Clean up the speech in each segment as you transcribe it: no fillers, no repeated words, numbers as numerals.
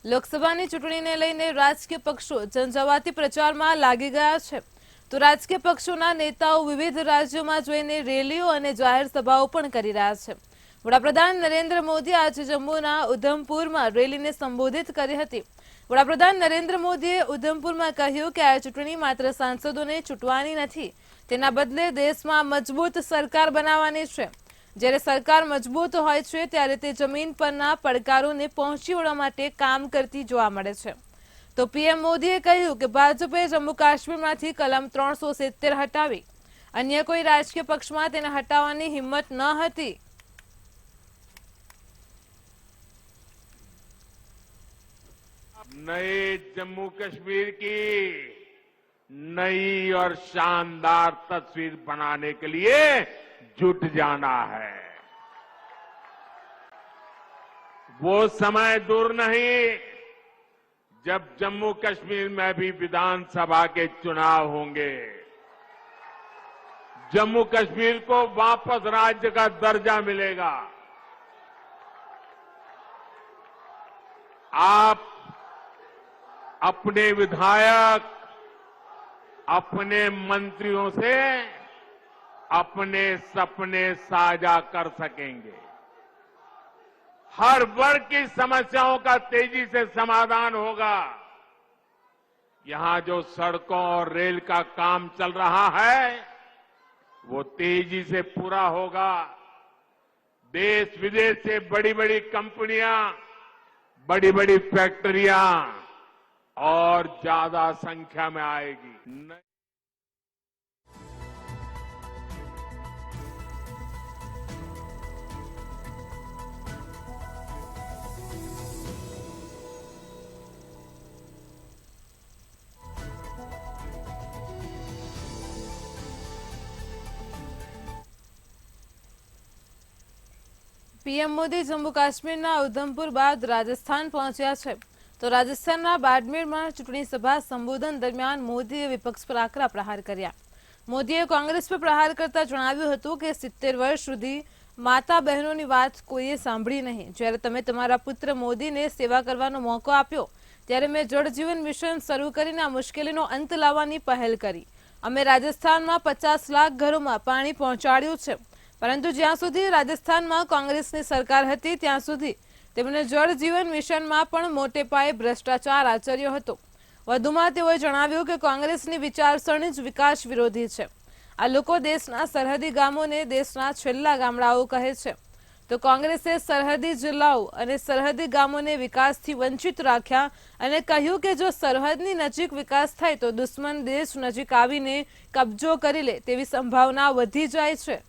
લોકસભાની ચૂંટણીને લઈને રાજકીય પક્ષો ઝંઝાવાતી પ્રચારમાં લાગી ગયા છે તો રાજકીય પક્ષોના નેતાઓ વિવિધ રાજ્યોમાં જઈને રેલીઓ અને જાહેર સભાઓ પણ કરી રહ્યા છે। વડાપ્રધાન નરેન્દ્ર મોદી આજે જમ્મુના ઉધમપુરમાં રેલીને સંબોધિત કરી હતી। વડાપ્રધાન નરેન્દ્ર મોદીએ ઉધમપુરમાં કહ્યું કે આ ચૂંટણી માત્ર સાંસદોને ચૂંટવાની નથી, તેના બદલે દેશમાં મજબૂત સરકાર બનાવવાની છે। જ્યારે સરકાર મજબૂત હોય છે ત્યારે તે જમીન પરના પડકારોને પહોંચી વળવા માટે કામ કરતી જોવા મળે છે। તો પીએમ મોદીએ કહ્યું કે ભાજપે જમ્મુ કાશ્મીરમાંથી કલમ 370 હટાવી, અન્ય કોઈ રાજકીય પક્ષમાં તેને હટાવવાની હિંમત ન હતી। नए जम्मू कश्मीर की नई और शानदार तस्वीर बनाने के लिए जुट जाना है। वो समय दूर नहीं जब जम्मू कश्मीर में भी विधानसभा के चुनाव होंगे। जम्मू कश्मीर को वापस राज्य का दर्जा मिलेगा। आप अपने विधायक, अपने मंत्रियों से अपने सपने साझा कर सकेंगे। हर वर्ग की समस्याओं का तेजी से समाधान होगा। यहां जो सड़कों और रेल का काम चल रहा है वो तेजी से पूरा होगा। देश विदेश से बड़ी बड़ी कंपनियां, बड़ी बड़ी फैक्ट्रियां और ज्यादा संख्या में आएगी। પીએમ મોદી જમ્મુ કાશ્મીરના ઉધમપુર બાદ રાજસ્થાન પહોંચ્યા છે તો રાજસ્થાનના બાડમેરમાં ચૂંટણી સભા સંબોધન દરમિયાન મોદીએ વિપક્ષ પર આકરા પ્રહાર કર્યા। મોદીએ કોંગ્રેસ પર પ્રહાર કરતા જણાવ્યું હતું કે 70 વર્ષ સુધી માતા બહેનોની વાત કોઈએ સાંભળી નહીં। જ્યારે તમે તમારા પુત્ર મોદીને સેવા કરવાનો મોકો આપ્યો ત્યારે મેં જળ જીવન મિશન શરૂ કરીને આ મુશ્કેલીનો અંત લાવવાની પહેલ કરી। અમે રાજસ્થાનમાં 50 લાખ ઘરોમાં પાણી પહોંચાડ્યું છે, પરંતુ જ્યાં સુધી રાજસ્થાનમાં કોંગ્રેસની સરકાર હતી ત્યાં સુધી તેમણે જળ જીવન મિશનમાં પણ મોટે પાયે ભ્રષ્ટાચાર આચર્યો હતો। વધુમાં તેઓએ જણાવ્યું કે કોંગ્રેસની વિચારસરણી જ વિકાસ વિરોધી છે। આ લોકો દેશના સરહદી ગામોને દેશના છેલ્લા ગામડાઓ કહે છે, તો કોંગ્રેસે સરહદી જિલ્લાઓ અને સરહદી ગામોને વિકાસથી વંચિત રાખ્યા અને કહ્યું કે જો સરહદની નજીક વિકાસ થાય તો દુશ્મન દેશ નજીક આવીને કબજો કરી લે તેવી સંભાવના વધી જાય છે।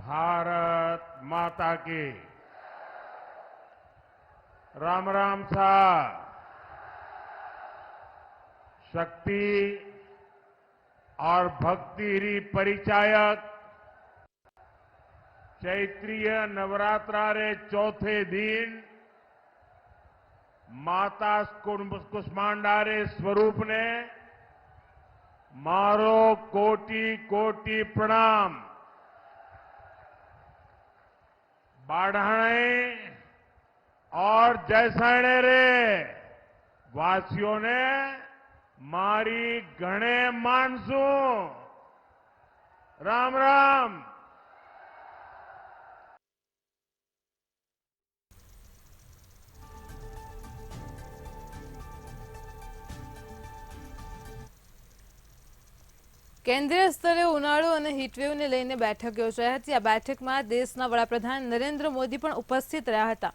भारत माता की राम राम सा। शक्ति और भक्ति परिचायक चैत्रीय नवरात्रा रे चौथे दिन माता कुष्मांडा रे स्वरूप ने मारो कोटि कोटि प्रणाम। बाढ़ाने और जैसाणे रे वासियों ने मारी घणे मानसू। राम राम। કેન્દ્રીય સ્તરે ઉનાળો અને હીટવેવને લઈને બેઠક યોજાઈ હતી। આ બેઠકમાં દેશના વડાપ્રધાન નરેન્દ્ર મોદી પણ ઉપસ્થિત રહ્યા હતા,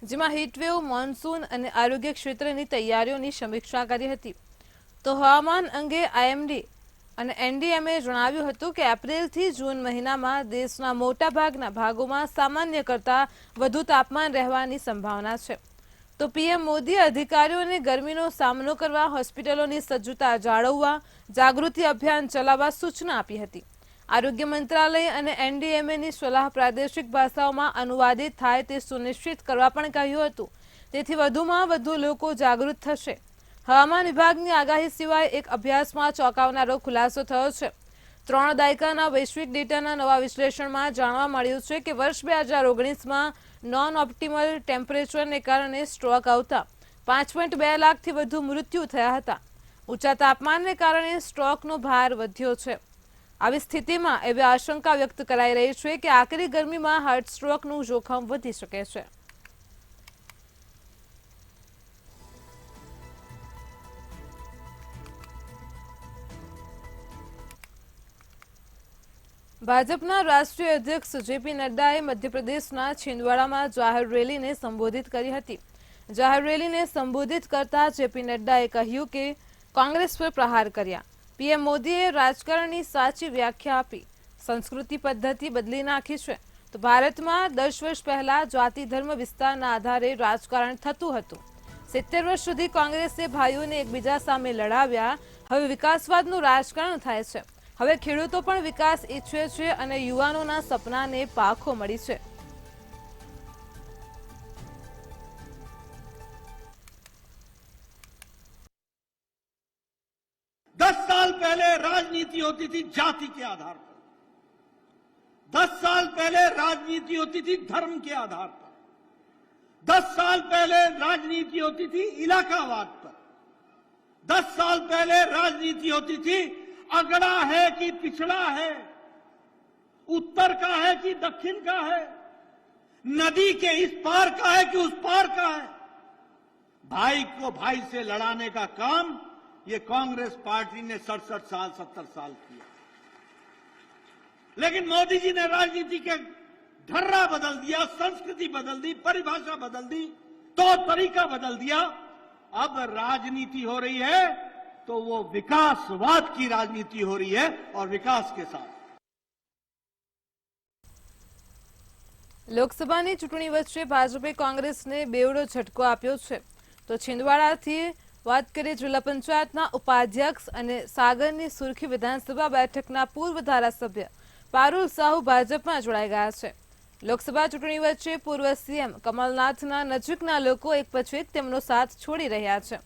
જેમાં હીટવેવ, મોન્સૂન અને આરોગ્ય ક્ષેત્રની તૈયારીઓની સમીક્ષા કરી હતી। તો હવામાન અંગે આઈએમડી અને એનડીએમએ જણાવ્યું હતું કે એપ્રિલથી જૂન મહિનામાં દેશના મોટાભાગના ભાગોમાં સામાન્ય કરતાં વધુ તાપમાન રહેવાની સંભાવના છે। તો પીએમ મોદીએ અધિકારીઓને ગરમીનો સામનો કરવા હોસ્પિટલોની સજ્જતા જાળવવા જાગૃતિ અભિયાન ચલાવવા સૂચના આપી હતી। આરોગ્ય મંત્રાલય અને એનડીએમએની સલાહ પ્રાદેશિક ભાષાઓમાં અનુવાદિત થાય તે સુનિશ્ચિત કરવા પણ કહ્યું હતું, તેથી વધુમાં વધુ લોકો જાગૃત થશે। હવામાન વિભાગની આગાહી સિવાય એક અભ્યાસમાં ચોંકાવનારો ખુલાસો થયો છે। 3 દાયકાના વૈશ્વિક ડેટાના નવા વિશ્લેષણમાં જાણવા મળ્યું છે કે વર્ષ 2019માં નોન ઓપ્ટિમલ ટેમ્પરેચરને કારણે સ્ટ્રોક આવતા 5.2 લાખથી વધુ મૃત્યુ થયા હતા. ઊંચા તાપમાનને કારણે સ્ટ્રોકનો ભાર વધ્યો છે. આવી સ્થિતિમાં એવી આશંકા વ્યક્ત કરાઈ રહી છે કે આકરી ગરમીમાં હાર્ટ સ્ટ્રોકનું જોખમ વધી શકે છે. ભાજપના રાષ્ટ્રીય અધ્યક્ષ જેપી નડ્ડાએ મધ્યપ્રદેશના છિંદવાડામાં જાહેર રેલીને સંબોધિત કરી હતી. જાહેર રેલીને સંબોધિત કરતા જેપી નડ્ડાએ કહ્યું કે કોંગ્રેસ પર પ્રહાર કર્યા. પીએમ મોદીએ રાજકારણની સાચી વ્યાખ્યા આપી. સંસ્કૃતિ પદ્ધતિ બદલી નાખી છે. તો ભારતમાં 10 વર્ષ પહેલા જાતિ ધર્મ વિસ્તારના આધારે રાજકારણ થતું હતું. 70 વર્ષ સુધી કોંગ્રેસે ભાઈઓને એકબીજા સામે લડાવ્યા. હવે વિકાસવાદનું રાજકારણ થાય છે. હવે ખેડૂતો પણ વિકાસ ઈચ્છે છે અને યુવાનોના સપનાને પાંખો મળી છે. दस साल पहले राजनीति होती थी जाति के आधार पर, 10 साल पहले राजनीति होती थी धर्म के आधार पर, 10 साल पहले राजनीति होती थी इलाकावाद पर, 10 साल पहले राजनीति होती थी अगड़ा है कि पिछड़ा है, उत्तर का है कि दक्षिण का है, नदी के इस पार का है कि उस पार का है. भाई को भाई से लड़ाने का काम ये कांग्रेस पार्टी ने 67 साल 70 साल किया. लेकिन मोदी जी ने राजनीति के ढर्रा बदल दिया, संस्कृति बदल दी, परिभाषा बदल दी, तो तरीका बदल दिया. अब राजनीति हो रही है तो वो विकासवाद की राजनीति हो रही है और विकास के साथ. લોકસભાની ચૂંટણી વચ્ચે ભાજપે કોંગ્રેસને બેવડો ઝટકો આપ્યો છે. તો છિંદવાડાથી વાત કરીએ જિલ્લા પંચાયતના ઉપાધ્યક્ષ અને સાગરની સુરખી વિધાનસભા બેઠકના પૂર્વ ધારાસભ્ય પારુલ સાહુ ભાજપમાં જોડાઈ ગયા છે. લોકસભા ચૂંટણી વચ્ચે પૂર્વ સીએમ કમલનાથના નજીકના લોકો એક પછી એક તેમનો સાથ છોડી રહ્યા છે.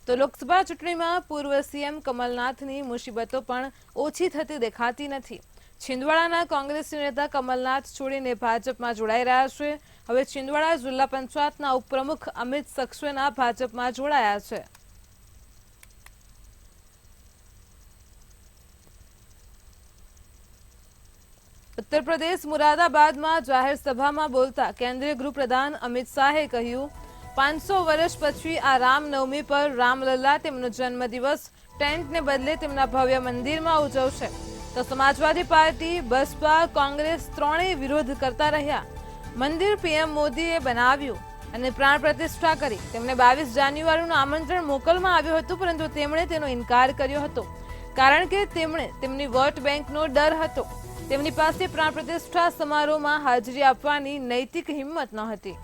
તો લોકસભા ચૂંટણીમાં પૂર્વ સીએમ કમલનાથની મુસીબતો પણ ઓછી થતી દેખાતી નથી. છિંદવાડાના કોંગ્રેસી નેતા કમલનાથ છોડીને ભાજપમાં જોડાઈ રહ્યા છે. હવે છિંદવાડા જિલ્લા પંચાયતના ઉપપ્રમુખ અમિત સક્સેના ભાજપમાં જોડાયા છે. ઉત્તર પ્રદેશ મુરાદાબાદમાં જાહેર સભામાં બોલતા કેન્દ્રીય ગૃહપ્રધાન અમિત શાહે કહ્યું 500 વર્ષ પછી આ રામનવમી પર રામલલ્લા તેમનો જન્મદિવસ ટેન્ટને બદલે તેમના ભવ્ય મંદિરમાં ઉજવશે. તો સમાજવાદી પાર્ટી, બસપા, કોંગ્રેસ ત્રણેય વિરોધ કરતા રહ્યા. મંદિર પીએમ મોદીએ બનાવ્યું અને પ્રાણ પ્રતિષ્ઠા કરી. તેમને 22 જાન્યુઆરીનું આમંત્રણ મોકલવામાં આવ્યું હતું, પરંતુ તેમણે તેનો ઇનકાર કર્યો હતો, કારણ કે તેમણે તેમની વોટ બેંકનો ડર હતો. તેમની પાસે પ્રાણ પ્રતિષ્ઠા સમારોહમાં હાજરી આપવાની નૈતિક હિંમત ન હતી.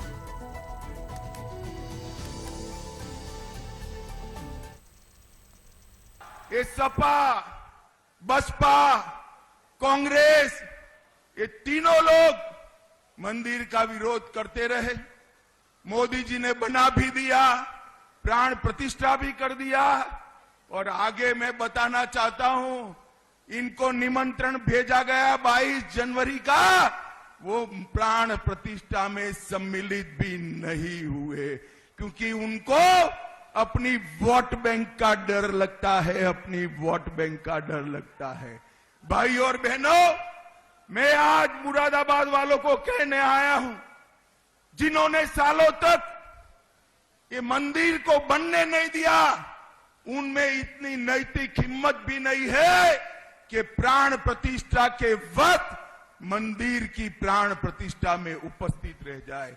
ये सपा, बसपा, कांग्रेस, ये तीनों लोग मंदिर का विरोध करते रहे. मोदी जी ने बना भी दिया, प्राण प्रतिष्ठा भी कर दिया और आगे मैं बताना चाहता हूं इनको निमंत्रण भेजा गया 22 जनवरी का, वो प्राण प्रतिष्ठा में सम्मिलित भी नहीं हुए क्योंकि उनको अपनी वोट बैंक का डर लगता है, अपनी वोट बैंक का डर लगता है. भाई और बहनों, मैं आज मुरादाबाद वालों को कहने आया हूं, जिन्होंने सालों तक ये मंदिर को बनने नहीं दिया, उनमें इतनी नैतिक हिम्मत भी नहीं है कि प्राण प्रतिष्ठा के वक्त मंदिर की प्राण प्रतिष्ठा में उपस्थित रह जाए.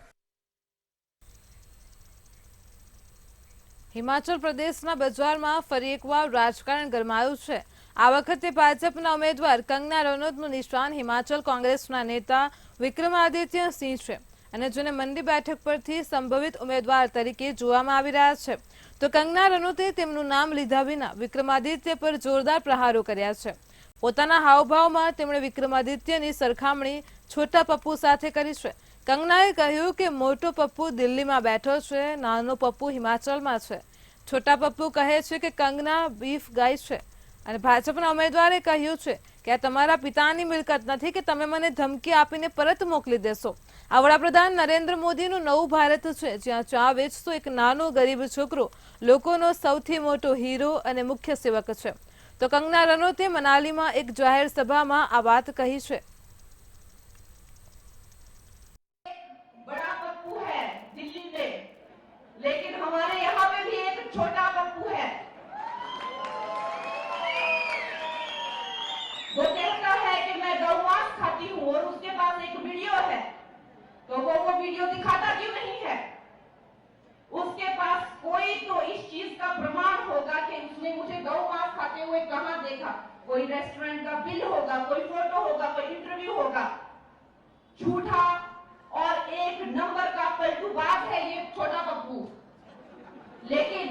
હિમાચલ પ્રદેશના બજારમાં ફરી એકવાર રાજકારણ ગરમાયું છે. આ વખતે ભાજપના ઉમેદવાર કંગના રનૌતનું નિશાન હિમાચલ કોંગ્રેસના નેતા વિક્રમાદિત્ય સિંહ છે અને જેને મંડી બેઠક પરથી સંભવિત ઉમેદવાર તરીકે જોવામાં આવી રહ્યા છે. તો કંગના રનૌતે તેમનું નામ લીધા વિના વિક્રમાદિત્ય પર જોરદાર પ્રહારો કર્યા છે. પોતાના હાવભાવમાં તેમણે વિક્રમાદિત્યની સરખામણી છોટા પપ્પુ સાથે કરી છે. કંગનાએ કહ્યું કે મોટો પપ્પુ દિલ્હીમાં બેઠો છે, નાનો પપ્પુ હિમાચલમાં છે. છોટા પપ્પુ કહે છે કે કંગના બીફ ગાય છે અને ભાજપના ઉમેદવારે કહ્યું છે કે આ તમારા પિતાની મિલકત નથી કે તમે મને ધમકી આપીને પરત મોકલી દેશો। આ વડાપ્રધાન નરેન્દ્ર મોદીનું નવું ભારત છે, જ્યાં ચા વેચતો એક નાનો ગરીબ છોકરો લોકોનો સૌથી મોટો હીરો અને મુખ્ય સેવક છે। તો કંગના રનૌતે મનાલીમાં એક જાહેર સભામાં આ વાત કહી છે। बड़ा पप्पू है दिल्ली में, लेकिन हमारे यहाँ पे भी एक छोटा पप्पू है। वो कहता है कि मैं गौ मांस खाती हूँ और उसके पास एक वीडियो है, तो वो वीडियो दिखाता क्यों नहीं है? उसके पास कोई तो इस चीज का प्रमाण होगा कि उसने मुझे गौ मांस खाते हुए कहाँ देखा। कोई रेस्टोरेंट का बिल होगा, कोई फोटो होगा, कोई इंटरव्यू होगा। झूठा और एक नंबर का पलटूबाज है ये छोटा पप्पू। लेकिन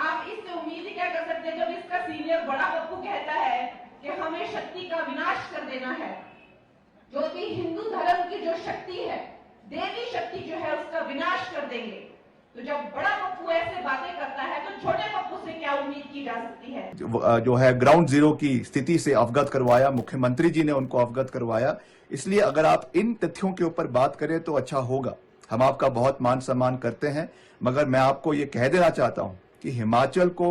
आप इससे उम्मीद ही क्या कर सकते हैं जब इसका सीनियर बड़ा पप्पू कहता है कि हमें शक्ति का विनाश कर देना है। जो भी हिंदू धर्म की जो शक्ति है, देवी शक्ति जो है, उसका विनाश कर देंगे। तो जब बड़ा पप्पू ऐसे बातें करता है तो छोटे पप्पू से क्या उम्मीद की जा सकती है? जो है ग्राउंड जीरो की स्थिति से अवगत करवाया, मुख्यमंत्री जी ने उनको अवगत करवाया। इसलिए अगर आप इन तथ्यों के ऊपर बात करें तो अच्छा होगा। हम आपका बहुत मान सम्मान करते हैं, मगर मैं आपको ये कह देना चाहता हूं कि हिमाचल को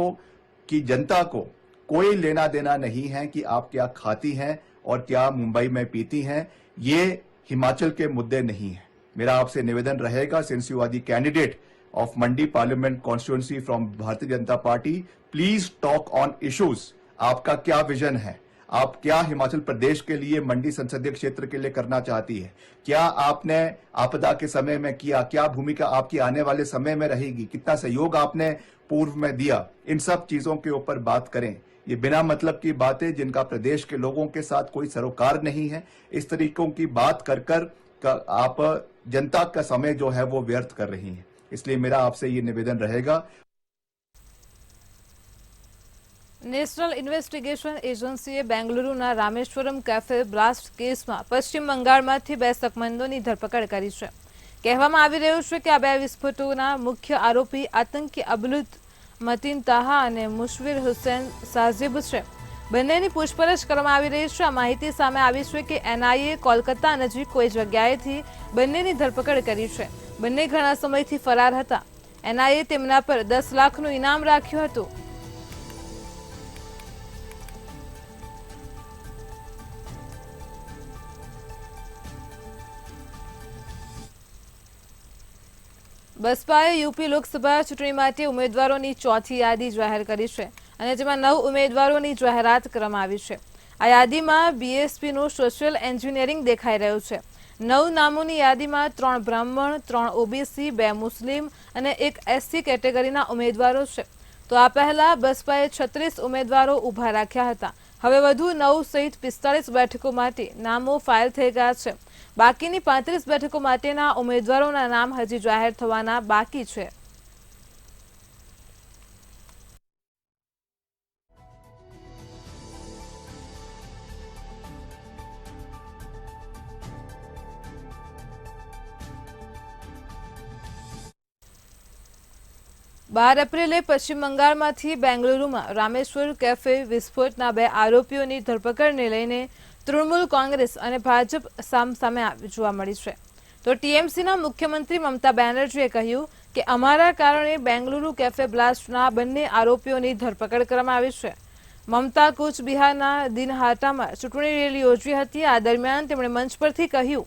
की जनता को कोई लेना देना नहीं है कि आप क्या खाती हैं और क्या मुंबई में पीती हैं। ये हिमाचल के मुद्दे नहीं है। मेरा आपसे निवेदन रहेगा, since you are the candidate of Mandi Parliament constituency from Bharatiya Janata Party, please talk on issues। आपका क्या विजन है? आप क्या हिमाचल प्रदेश के लिए, मंडी संसदीय क्षेत्र के लिए करना चाहती है? क्या आपने आपदा के समय में किया? क्या भूमिका आपकी आने वाले समय में रहेगी? कितना सहयोग आपने पूर्व में दिया? इन सब चीजों के ऊपर बात करें। ये बिना मतलब की बातें जिनका प्रदेश के लोगों के साथ कोई सरोकार नहीं है, इस तरीकों की बात कर आप जनता का समय जो है वो व्यर्थ कर रही हैं। इसलिए मेरा आपसे ये निवेदन रहेगा। નેશનલ ઇન્વેસ્ટિગેશન એજન્સીએ બેંગલુરુના રામેશ્વરમ કેફે બ્લાસ્ટ કેસમાં પશ્ચિમ બંગાળમાંથી 2 શકમંદોની ધરપકડ કરી છે। કહેવામાં આવી રહ્યું છે કે આ 2 વિસ્ફોટોના મુખ્ય આરોપી આતંકી અબલુદ મતીન તાહા અને મુશવીર હુસૈન સાઝિબ છે। બંનેની પૂછપરછ કરવામાં આવી રહી છે। આ માહિતી સામે આવી છે કે એનઆઈએ કોલકાતા નજીક કોઈ જગ્યાએથી બંનેની ધરપકડ કરી છે। બંને ઘણા સમયથી ફરાર હતા। એનઆઈએ તેમના પર 10 લાખનું ઇનામ રાખ્યું હતું। બસપાએ યુપી લોકસભા ચૂંટણી માટે ઉમેદવારોની ચોથી યાદી જાહેર કરી છે અને જેમાં 9 ઉમેદવારોની જાહેરાત કરવામાં આવી છે। આ યાદીમાં બીએસપીનું સોશિયલ એન્જિનિયરિંગ દેખાઈ રહ્યું છે। 9 નામોની યાદીમાં 3 બ્રાહ્મણ, 3 ઓબીસી, 2 મુસ્લિમ અને 1 એસસી કેટેગરીના ઉમેદવારો છે। તો આ પહેલા બસપાએ 36 ઉમેદવારો ઊભા રાખ્યા હતા। હવે વધુ 9 સહિત 45 બેઠકો માટે નામો ફાઇલ થઈ ગયા છે। બાકીની 35 બેઠકો માટેના ઉમેદવારોના નામ હજી જાહેર થવાના બાકી છે। બાર એપ્રિલે પશ્ચિમ બંગાળમાંથી બેંગલુરુમાં રામેશ્વર કેફે વિસ્ફોટના 2 આરોપીઓની ધરપકડને લઈને તૃણમૂલ કોંગ્રેસ અને ભાજપ સામસામે જોવા મળી છે। તો ટીએમસીના મુખ્યમંત્રી મમતા બેનર્જીએ કહ્યું કે અમારા કારણે બેંગલુરુ કેફે બ્લાસ્ટના બંને આરોપીઓની ધરપકડ કરવામાં આવી છે। મમતા કૂચ બિહારના દિનહાટામાં ચૂંટણી રેલી યોજી હતી। આ દરમિયાન તેમણે મંચ પરથી કહ્યું,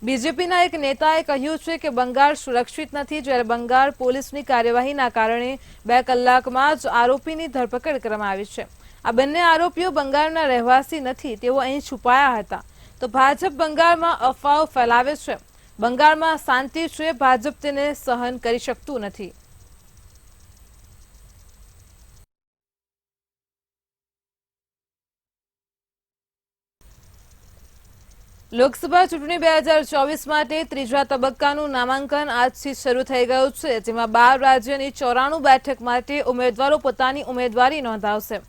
બીજેપીના એક નેતાએ કહ્યું છે કે બંગાળ સુરક્ષિત નથી, જ્યારે બંગાળ પોલીસની કાર્યવાહીના કારણે 2 કલાકમાં જ આરોપીની ધરપકડ કરવામાં આવી છે। આ બંને આરોપીઓ બંગાળના રહેવાસી નથી, તેઓ અહીં છુપાયા હતા। તો ભાજપ બંગાળમાં અફવાઓ ફેલાવે છે। બંગાળમાં શાંતિ છે, ભાજપ તેને સહન કરી શકતું નથી। લોકસભા ચૂંટણી 2024 માટે ત્રીજા તબક્કાનું નામાંકન આજથી શરૂ થઈ ગયું છે, જેમાં 12 રાજ્યની 94 બેઠક માટે ઉમેદવારો પોતાની ઉમેદવારી નોંધાવશે।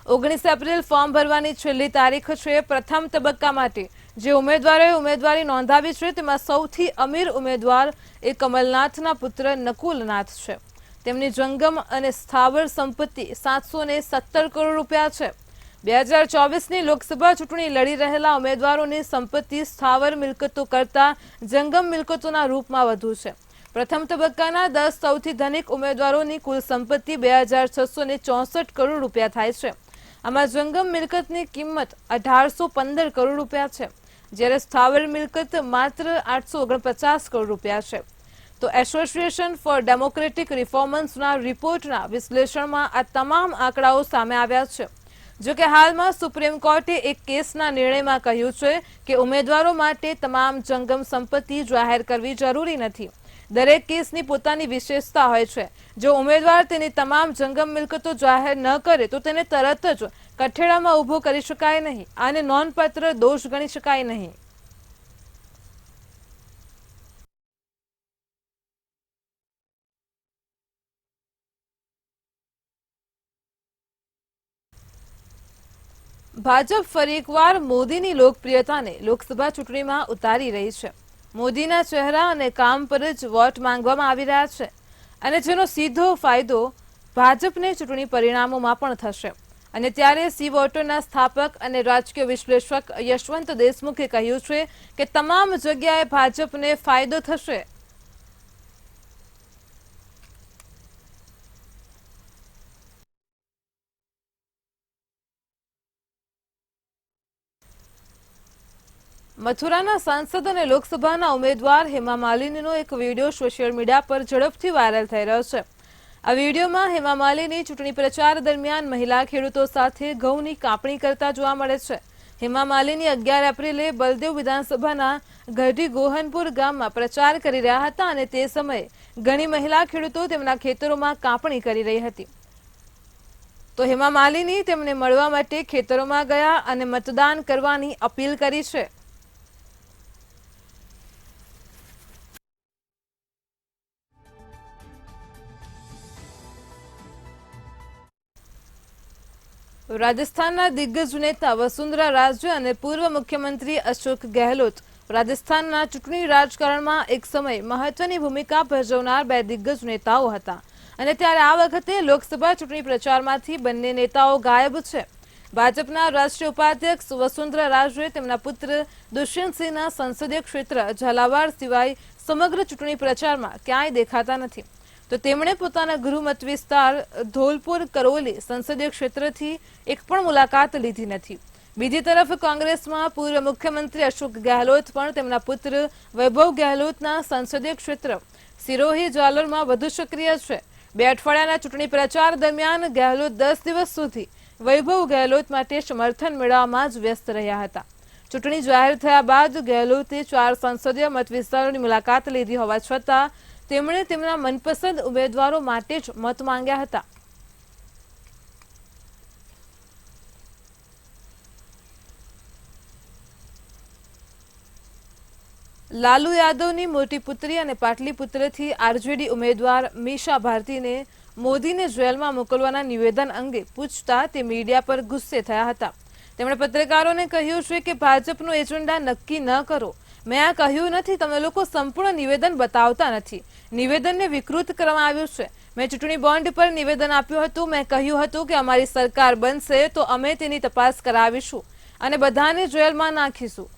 19 એપ્રિલ ફોર્મ ભરવાની છેલ્લી તારીખ છે। પ્રથમ તબક્કા માટે જે ઉમેદવારોએ ઉમેદવારી નોંધાવી છે તેમાં સૌથી અમીર ઉમેદવાર એ કમલનાથના પુત્ર નકુલનાથ છે। તેમની જંગમ અને સ્થાવર સંપત્તિ 717 કરોડ રૂપિયા છે। 2024ની લોકસભા ચૂંટણી લડી રહેલા ઉમેદવારોની સંપત્તિ સ્થાવર મિલકતો કરતા જંગમ મિલકતોના રૂપમાં વધુ છે. પ્રથમ તબક્કાના 10 સૌથી ધનિક ઉમેદવારોની કુલ સંપત્તિ 2664 કરોડ રૂપિયા થાય છે. આમાં જંગમ મિલકતની કિંમત 1815 કરોડ રૂપિયા છે, જ્યારે સ્થાવર મિલકત માત્ર 849 કરોડ રૂપિયા છે. તો એસોસિએશન ફોર ડેમોક્રેટિક રિફોર્મ્સના રિપોર્ટના વિશ્લેષણમાં આ તમામ આંકડાઓ સામે આવ્યા છે. જો કે હાલમાં સુપ્રીમ કોર્ટે એક કેસના નિર્ણયમાં કહ્યું છે કે ઉમેદવારો માટે તમામ જંગમ સંપત્તિ જાહેર કરવી જરૂરી નથી. દરેક કેસની પોતાની વિશેષતા હોય છે. જો ઉમેદવાર તેની તમામ જંગમ મિલકતો જાહેર ન કરે તો તેને તરત જ કઠેડામાં ઊભો કરી શકાય નહીં. આને નોંધપાત્ર દોષ ગણી શકાય નહીં. ભાજપ ફરી એકવાર મોદીની લોકપ્રિયતાને લોકસભા ચૂંટણીમાં ઉતારી રહી છે. મોદીના ચહેરા અને કામ પર જ વોટ માંગવામાં આવી રહ્યા છે, અને જેનો સીધો ફાયદો ભાજપને ચૂંટણી પરિણામોમાં પણ થશે. અને ત્યારે સી વોટરના સ્થાપક અને રાજકીય વિશ્લેષક યશવંત દેશમુખે કહ્યું છે કે તમામ જગ્યાએ ભાજપને ફાયદો થશે. મથુરાના સાંસદ અને લોકસભાના ઉમેદવાર હેમા માલિનીનો એક વિડીયો સોશિયલ મીડિયા પર ઝડપથી વાયરલ થઈ રહ્યો છે. આ વિડીયોમાં હેમા માલિની ચૂંટણી પ્રચાર દરમિયાન મહિલા ખેડૂતો સાથે ઘઉંની કાપણી કરતા જોવા મળે છે. હેમા માલિની 11 એપ્રિલે બલદેવ વિધાનસભાના ગઢી ગોહનપુર ગામમાં પ્રચાર કરી રહ્યા હતા, અને તે સમયે ઘણી મહિલા ખેડૂતો તેમના ખેતરોમાં કાપણી કરી રહી હતી. તો હેમા માલિની તેમને મળવા માટે ખેતરોમાં ગયા અને મતદાન કરવાની અપીલ કરી છે. રાજસ્થાનના દિગ્ગજ નેતા વસુંધરા રાજે અને પૂર્વ મુખ્યમંત્રી અશોક ગેહલોત રાજસ્થાનના ચૂંટણી રાજકારણમાં એક સમય મહત્વની ભૂમિકા ભજવનાર બે દિગ્ગજ નેતાઓ હતા, અને ત્યારે આ વખતે લોકસભા ચૂંટણી પ્રચારમાંથી બંને નેતાઓ ગાયબ છે. ભાજપના રાષ્ટ્રીય ઉપાધ્યક્ષ વસુંધરા રાજે તેમના પુત્ર દુષ્યંતસિંહના સંસદીય ક્ષેત્ર ઝાલાવાડ સિવાય સમગ્ર ચૂંટણી પ્રચારમાં ક્યાંય દેખાતા નથી. તો તેમણે પોતાના ગૃહ મત વિસ્તાર ધોલપુર કરોલી સંસદીય ક્ષેત્રથી એક પણ મુલાકાત લીધી નથી. બીજી તરફ કોંગ્રેસમાં પૂર્વ મુખ્યમંત્રી અશોક ગેહલોત પણ તેમના પુત્ર વૈભવ ગેહલોતના સંસદીય ક્ષેત્ર સિરોહી જાલોરમાં વધુ સક્રિય છે. 2 અઠવાડિયાના ચૂંટણી પ્રચાર દરમિયાન ગેહલોત 10 દિવસ સુધી વૈભવ ગેહલોત માટે સમર્થન મેળવવામાં જ વ્યસ્ત રહ્યા હતા. ચૂંટણી જાહેર થયા બાદ ગેહલોતે 4 સંસદીય મત વિસ્તારોની મુલાકાત લીધી હોવા છતાં તેમણે તેમના મનપસંદ ઉમેદવારો માટે જ મત માંગ્યા હતા. લાલુ યાદવની મોટી પુત્રી અને પાટલીપુત્રથી આરજેડી ઉમેદવાર મીશા ભારતીને મોદીને જેલમાં મોકલવાના નિવેદન અંગે પૂછતા તે મીડિયા પર ગુસ્સે થયા હતા. તેમણે પત્રકારોને કહ્યું છે કે ભાજપનો એજન્ડા નક્કી ન કરો. મેં આ કહ્યું નથી. તમે લોકો સંપૂર્ણ નિવેદન બતાવતા નથી. નિવેદનને વિકૃત કરવામાં આવ્યું છે. મેં ચૂંટણી બોન્ડ પર નિવેદન આપ્યું હતું. મેં કહ્યું હતું કે અમારી સરકાર બનશે તો અમે તેની તપાસ કરાવીશું અને બધાને જેલમાં નાખીશું.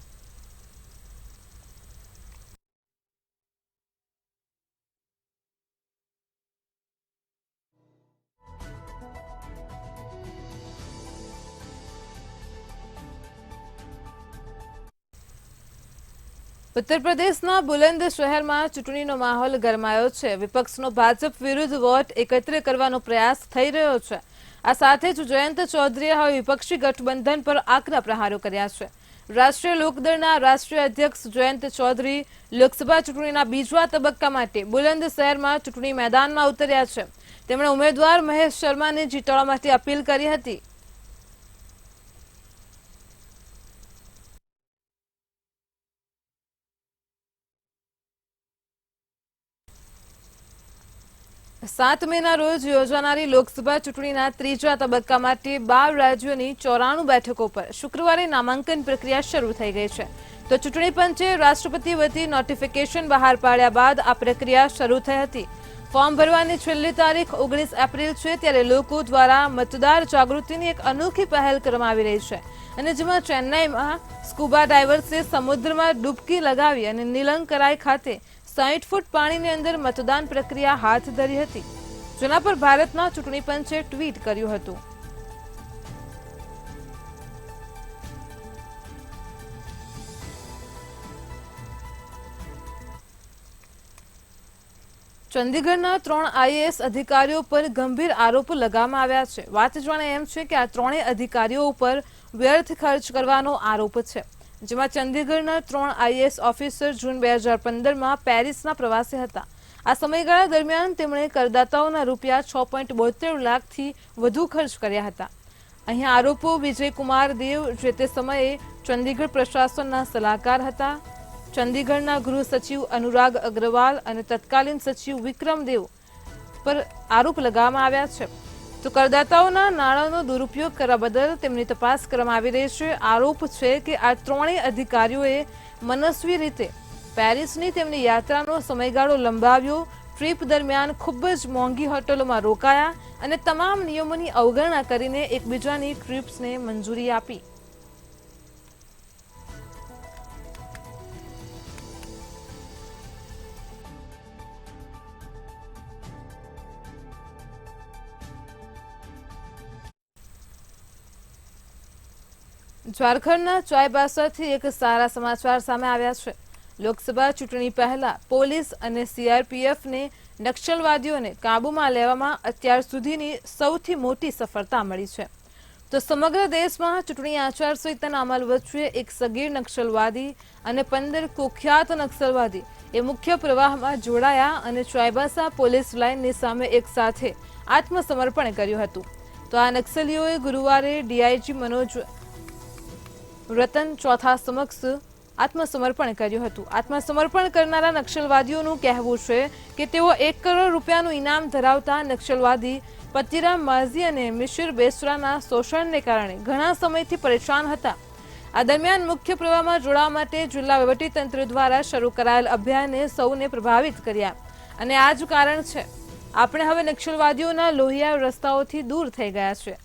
ઉત્તર પ્રદેશના બુલંદ શહેરમાં ચૂંટણીનો માહોલ ગરમાયો છે. વિપક્ષનો ભાજપ વિરુદ્ધ વોટ એકત્ર કરવાનો પ્રયાસ થઈ રહ્યો છે. આ સાથે જ જયંત ચૌધરીએ હવે વિપક્ષી ગઠબંધન પર આકરા પ્રહારો કર્યા છે. રાષ્ટ્રીય લોકદળના રાષ્ટ્રીય અધ્યક્ષ જયંત ચૌધરી લોકસભા ચૂંટણીના બીજા તબક્કા માટે બુલંદ શહેરમાં ચૂંટણી મેદાનમાં ઉતર્યા છે. તેમણે ઉમેદવાર મહેશ શર્માને જીતાડવા માટે અપીલ કરી હતી. સાત મેના રોજ યોજાનારી લોકસભા ચૂંટણીના ત્રીજા તબક્કા માટે 12 રાજ્યોની 94 બેઠકો પર શુક્રવારે નામાંકન પ્રક્રિયા શરૂ થઈ ગઈ છે. તો ચૂંટણી પંચે રાષ્ટ્રપતિ વતી નોટિફિકેશન બહાર પાડ્યા બાદ આ પ્રક્રિયા શરૂ થઈ હતી. ફોર્મ ભરવાની છેલ્લી તારીખ 19 એપ્રિલ છે, ત્યારે લોકો દ્વારા મતદાર જાગૃતિની એક અનોખી પહેલ કરવામાં આવી રહી છે અને જેમાં ચેન્નાઈમાં સ્કુબા ડાઇવર્સે સમુદ્રમાં ડૂબકી લગાવી અને નીલંકરાઈ ખાતે 60 ફૂટ પાણીની અંદર મતદાન પ્રક્રિયા હાથ ધરી હતી, જેના પર ભારતના ચૂંટણી પંચે ટ્વીટ કર્યું હતું. ચંદીગઢના 3 આઈએએસ અધિકારીઓ પર ગંભીર આરોપો લગાવવામાં આવ્યા છે. વાત જાણે એમ છે કે આ ત્રણેય અધિકારીઓ ઉપર વ્યર્થ ખર્ચ કરવાનો આરોપ છે, જેમાં ચંદીગઢના 3 આઈએએસ ઓફિસર જૂન 2015માં પેરિસના પ્રવાસે હતા. આ સમયગાળા દરમિયાન તેમણે કરદાતાઓના રૂપિયા 6.72 લાખથી વધુ ખર્ચ કર્યા હતા. અહીં આરોપો વિજયકુમાર દેવ જે તે સમયે ચંદીગઢ પ્રશાસનના સલાહકાર હતા, ચંદીગઢના ગૃહ સચિવ અનુરાગ અગ્રવાલ અને તત્કાલીન સચિવ વિક્રમ દેવ પર આરોપ લગાવવામાં આવ્યા છે. તો કરદાતાઓના નાણાંનો દુરુપયોગ કરવા બદલ તેમની તપાસ કરવામાં આવી રહી છે. આરોપ છે કે આ ત્રણેય અધિકારીઓએ મનસ્વી રીતે પેરિસની તેમની યાત્રાનો સમયગાળો લંબાવ્યો, ટ્રીપ દરમિયાન ખૂબ જ મોંઘી હોટલોમાં રોકાયા અને તમામ નિયમોની અવગણના કરીને એકબીજાની ટ્રીપ્સને મંજૂરી આપી. ઝારખંડના ચાઈબાસાથી એક સારા સમાચાર સામે આવ્યા છે. લોકસભા ચૂંટણી પહેલા પોલીસ અને સીઆરપીએફને નક્સલવાદીઓને કાબૂમાં લેવામાં અત્યાર સુધીની સૌથી મોટી સફળતા મળી છે. તો સમગ્ર દેશમાં ચૂંટણી આચારસંહિતાના અમલ વચ્ચે એક સગીર નક્સલવાદી અને 15 કુખ્યાત નક્સલવાદી એ મુખ્ય પ્રવાહમાં જોડાયા અને ચાઈબાસા પોલીસ લાઇનની સામે એક સાથે આત્મસમર્પણ કર્યું હતું. તો આ નક્સલીઓએ ગુરુવારે ડીઆઈજી મનોજ રતન ચોથા સમક્ષ આત્મસમર્પણ કર્યું હતું. આત્મસમર્પણ કરનારા નક્સલવાદીઓનું કહેવું છે કે તેઓ 1 કરોડ રૂપિયાનું ઇનામ ધરાવતા નક્સલવાદી પતિરામ માઝી અને મિશિર બેસરાના શોષણને કારણે ઘણા સમયથી પરેશાન હતા. આ દરમિયાન મુખ્ય પ્રવાહમાં જોડાવા માટે જિલ્લા વહીવટીતંત્ર દ્વારા શરૂ કરાયેલ અભિયાને સૌને પ્રભાવિત કર્યા અને આ જ કારણ છે આપણે હવે નક્સલવાદીઓના લોહિયા રસ્તાઓથી દૂર થઈ ગયા છે.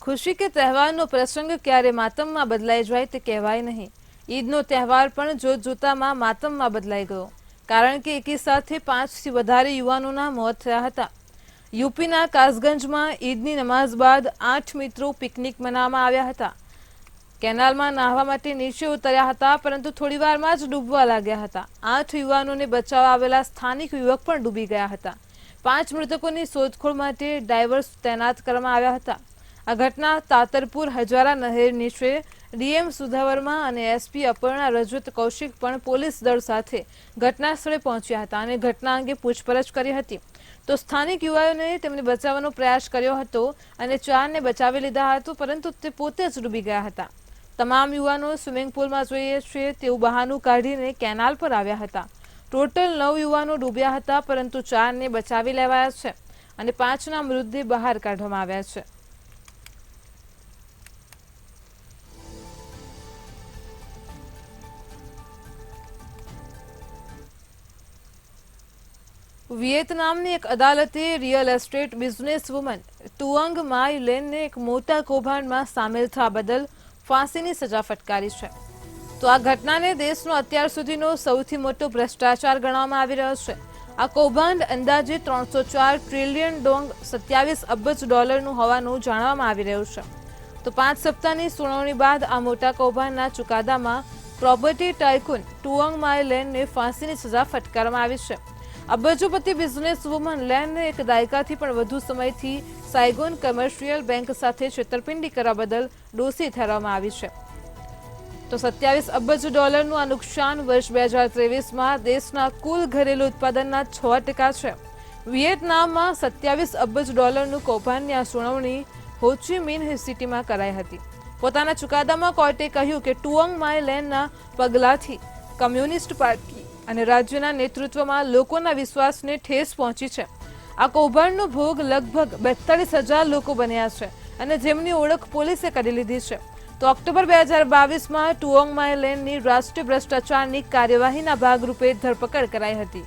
ખુશી કે તહેવારનો પ્રસંગ ક્યારે માતમમાં બદલાઈ જાય તે કહેવાય નહીં. ઈદનો તહેવાર પણ જોતજોતામાં માતમમાં બદલાઈ ગયો, કારણ કે એકી સાથે 5થી વધારે યુવાનોના મોત થયા હતા. યુપીના કાસગંજમાં ઈદની નમાઝ બાદ 8 મિત્રો પિકનિક મનાવવામાં આવ્યા હતા. કેનાલમાં નાહવા માટે નીચે ઉતર્યા હતા, પરંતુ થોડીવારમાં જ ડૂબવા લાગ્યા હતા. 8 યુવાનોને બચાવવા આવેલા સ્થાનિક યુવક પણ ડૂબી ગયા હતા. 5 મૃતકોની શોધખોળ માટે ડાઇવર્સ તૈનાત કરવામાં આવ્યા હતા. આ ઘટના તાતરપુર હજારા નહેરની છે. ડીએમ સુધા વર્મા અને એસપી અપર્ણા રજત કૌશિક પણ પોલીસ દળ સાથે ઘટના સ્થળે પહોંચ્યા હતા અને ઘટના અંગે પૂછપરછ કરી હતી. તો સ્થાનિક યુવાઓને તેમને બચાવવાનો પ્રયાસ કર્યો હતો અને 4ને બચાવી લીધા હતો, પરંતુ તે પોતે જ ડૂબી ગયા હતા. તમામ યુવાનો સ્વિમિંગ પુલમાં જોઈએ છે તેવું બહાનું કાઢીને કેનાલ પર આવ્યા હતા. ટોટલ 9 યુવાનો ડૂબ્યા હતા, પરંતુ 4ને બચાવી લેવાયા છે અને 5ના મૃતદેહ બહાર કાઢવામાં આવ્યા છે. વિયેતનામની એક અદાલતે real estate business woman Truong My લેનને એક મોટા કૌભાંડમાં સામેલ થવા બદલ ફાંસીની સજા ફટકારી છે. તો આ ઘટનાને દેશનો અત્યાર સુધીનો સૌથી મોટો ભ્રષ્ટાચાર ગણવામાં આવી રહ્યો છે. આ કૌભાંડ અંદાજે 304 ટ્રિલિયન ડોંગ 27 અબજ ડોલરનું હોવાનું જાણવામાં આવી રહ્યું છે. તો 5 સપ્તાહની સુનાવણી બાદ આ મોટા કૌભાંડના ચુકાદામાં પ્રોપર્ટી ટાઇકૂન ટુઅંગ માય લેનને ફાંસીની સજા ફટકારવામાં આવી છે. અબજોપતિ બિઝનેસ વુમન લેનને એક દાયકાથી પણ વધુ સમયથી સાયગોન કમર્શિયલ બેંક સાથે છેતરપિંડી કરવા બદલ દોષી ઠેરવવામાં આવી છે. તો 27 અબજ ડોલરનું આ નુકસાન વર્ષ 2023માં દેશના કુલ ઘરેલું ઉત્પાદનના 6% છે. વિયેતનામમાં 27 અબજ ડોલરનું કૌભાંડની આ સુનાવણી હો ચી મિન સિટીમાં કરાઈ હતી. પોતાના ચુકાદામાં કોર્ટે કહ્યું કે ટુઅંગ માય લેનના પગલાંથી કમ્યુનિસ્ટ પાર્ટી અને રાજ્યના નેતૃત્વમાં લોકોના વિશ્વાસને ઠેસ પહોંચી છે. આ કૌભાંડનો ભોગ લગભગ 42,000 લોકો બન્યા છે અને જેમની ઓળખ પોલીસે કરી લીધી છે. તો ઓક્ટોબર 2022માં ટુઓંગ માય લેનની રાષ્ટ્રીય ભ્રષ્ટાચારની કાર્યવાહીના ભાગરૂપે ધરપકડ કરાઈ હતી.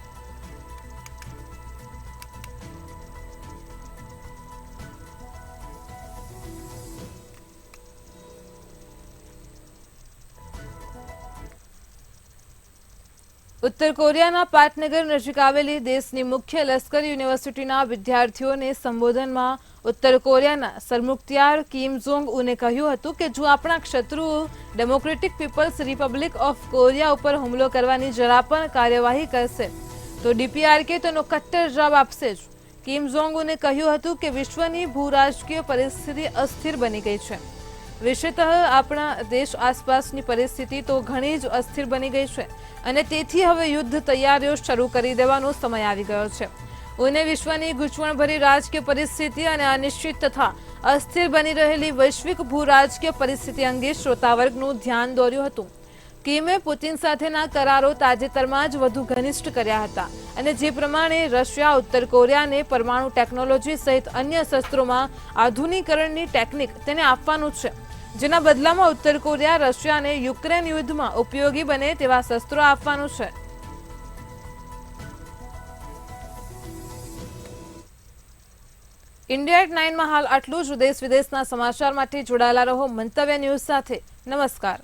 ઉત્તર કોરિયાના પાટનગર નજીક આવેલી દેશની મુખ્ય લશ્કરી યુનિવર્સિટીના વિદ્યાર્થીઓને સંબોધનમાં ઉત્તર કોરિયાના સરમુખત્યાર કિમ જોંગ ઉને કહ્યું હતું કે જો આપણા શત્રુઓ Democratic People's Republic of Korea ઉપર હુમલો કરવાની જરા પણ કાર્યવાહી કરશે તો DPRK તેનો કટ્ટર જવાબ આપશે જ. કિમ જોંગ ઉને કહ્યું હતું કે વિશ્વની ભૂરાજકીય પરિસ્થિતિ અસ્થિર બની ગઈ છે. વિશેષતઃ આપણા દેશ આસપાસની પરિસ્થિતિ તો ઘણી જ અસ્થિર બની ગઈ છે અને તેથી હવે યુદ્ધ તૈયારીઓ શરૂ કરી દેવાનો સમય આવી ગયો છે. ઉને વિશ્વની ગૂંચવણભરી રાજકીય પરિસ્થિતિ અને અનિશ્ચિત તથા અસ્થિર બની રહેલી વૈશ્વિક ભૂરાજકીય પરિસ્થિતિ અંગે શ્રોતાવર્ગનું ધ્યાન દોર્યું હતું. કિમે પુતિન સાથેના કરારો તાજેતરમાં જ વધુ ઘનિષ્ઠ કર્યા હતા અને જે પ્રમાણે રશિયા ઉત્તર કોરિયાને પરમાણુ ટેકનોલોજી સહિત અન્ય શસ્ત્રોમાં આધુનિકરણની ટેકનિક તેને આપવાનું છે, જેના બદલામાં ઉત્તર કોરિયા રશિયાને યુક્રેન યુદ્ધમાં ઉપયોગી બને તેવા શસ્ત્રો આપવાનું છે. ઇન્ડિયા એટ 9માં હાલ આટલું જ. દેશ વિદેશના સમાચાર માટે જોડાયેલા રહો મંતવ્ય ન્યૂઝ સાથે. નમસ્કાર.